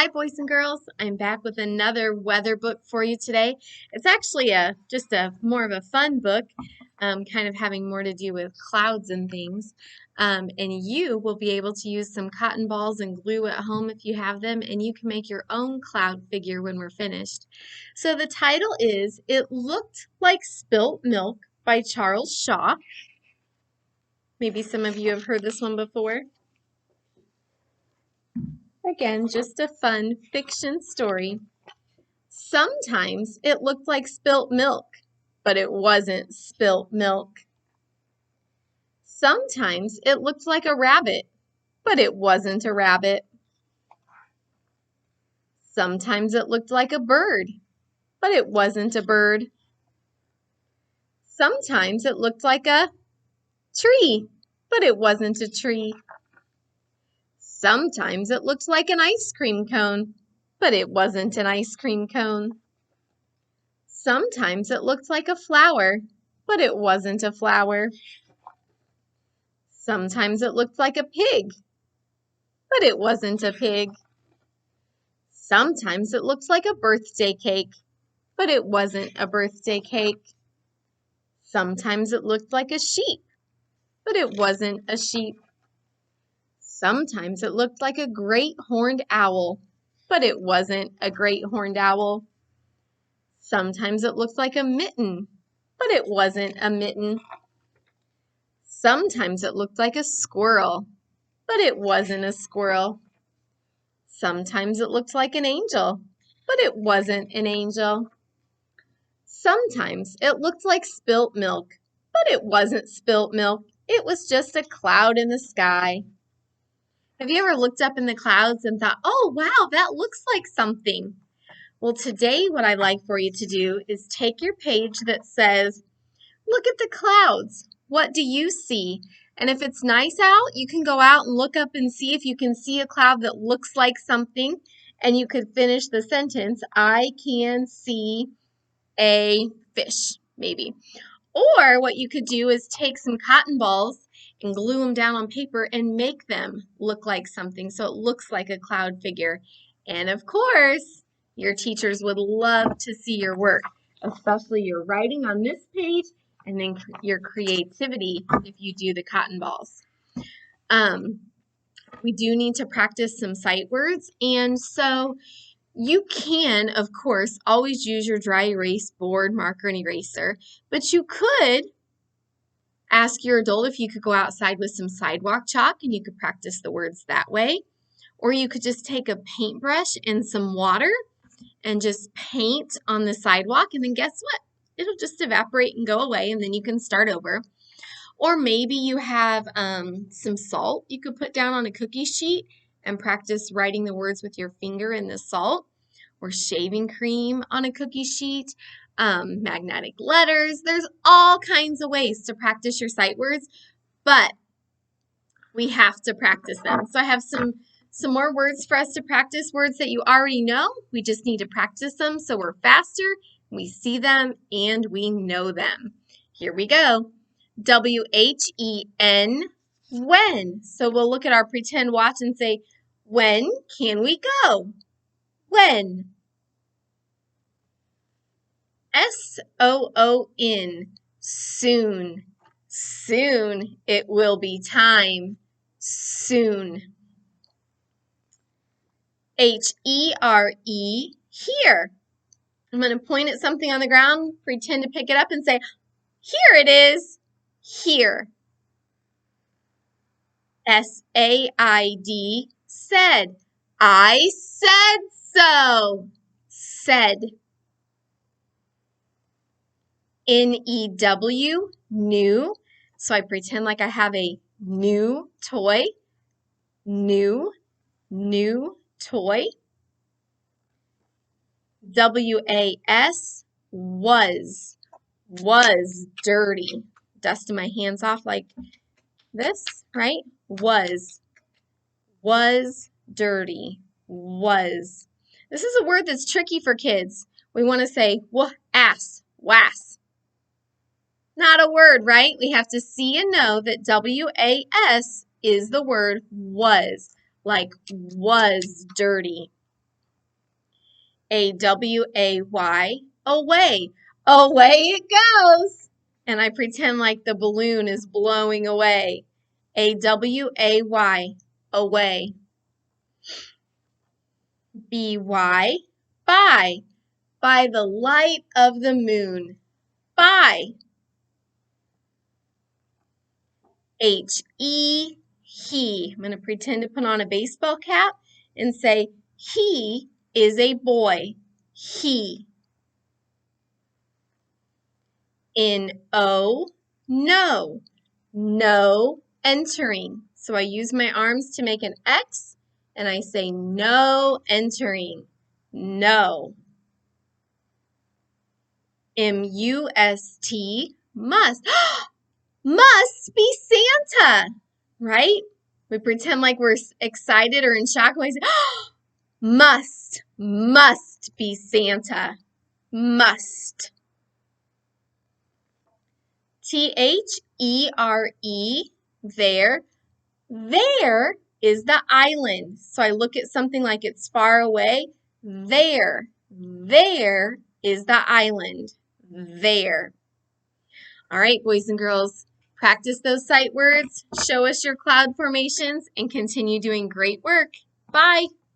Hi, boys and girls. I'm back with another weather book for you today. It's actually just a more of a fun book, kind of having more to do with clouds and things. And you will be able to use some cotton balls and glue at home if you have them, and you can make your own cloud figure when we're finished. So the title is "It Looked Like Spilt Milk" by Charles Shaw. Maybe some of you have heard this one before. Again, just a fun fiction story. Sometimes it looked like spilt milk, but it wasn't spilt milk. Sometimes it looked like a rabbit, but it wasn't a rabbit. Sometimes it looked like a bird, but it wasn't a bird. Sometimes it looked like a tree, but it wasn't a tree. Sometimes it looked like an ice cream cone, but it wasn't an ice cream cone. Sometimes it looked like a flower, but it wasn't a flower. Sometimes it looked like a pig, but it wasn't a pig. Sometimes it looked like a birthday cake, but it wasn't a birthday cake. Sometimes it looked like a sheep, but it wasn't a sheep. Sometimes it looked like a great horned owl, but it wasn't a great horned owl. Sometimes it looked like a mitten, but it wasn't a mitten. Sometimes it looked like a squirrel, but it wasn't a squirrel. Sometimes it looked like an angel, but it wasn't an angel. Sometimes it looked like spilt milk, but it wasn't spilt milk. It was just a cloud in the sky. Have you ever looked up in the clouds and thought, oh, wow, that looks like something? Well, today what I'd like for you to do is take your page that says, look at the clouds. What do you see? And if it's nice out, you can go out and look up and see if you can see a cloud that looks like something. And you could finish the sentence, I can see a fish, maybe. Or what you could do is take some cotton balls and glue them down on paper and make them look like something so it looks like a cloud figure. And of course, your teachers would love to see your work, especially your writing on this page and then your creativity if you do the cotton balls. We do need to practice some sight words, and so you can, of course, always use your dry erase board, marker, and eraser, but you could ask your adult if you could go outside with some sidewalk chalk and you could practice the words that way. Or you could just take a paintbrush and some water and just paint on the sidewalk, and then guess what? It'll just evaporate and go away, and then you can start over. Or maybe you have some salt you could put down on a cookie sheet and practice writing the words with your finger in the salt, or shaving cream on a cookie sheet, magnetic letters. There's all kinds of ways to practice your sight words, but we have to practice them. So I have some more words for us to practice, words that you already know. We just need to practice them so we're faster, we see them, and we know them. Here we go. W-H-E-N, when. So we'll look at our pretend watch and say, when can we go? When. S-O-O-N, soon. Soon it will be time. Soon. H-E-R-E, here. I'm going to point at something on the ground, pretend to pick it up and say, here it is. Here. S-A-I-D, said. I said so. Said. N-E-W, new. So I pretend like I have a new toy. New toy. W-A-S, was dirty. Dusting my hands off like this, right? Was dirty. Was. This is a word that's tricky for kids. We want to say ass, was. Not a word, right? We have to see and know that W-A-S is the word was, like was dirty. A-W-A-Y, away. Away it goes. And I pretend like the balloon is blowing away. A-W-A-Y, away. B-Y, by the light of the moon. By. H-E, he. I'm going to pretend to put on a baseball cap and say, he is a boy. He. N-O, no. No entering. So I use my arms to make an X and I say no entering. No. M-U-S-T, must. Must be Santa, right? We pretend like we're excited or in shock when we say, must be Santa. Must. T-H-E-R-E, there. There is the island. So I look at something like it's far away. There is the island. There. All right, boys and girls, practice those sight words, show us your cloud formations, and continue doing great work. Bye.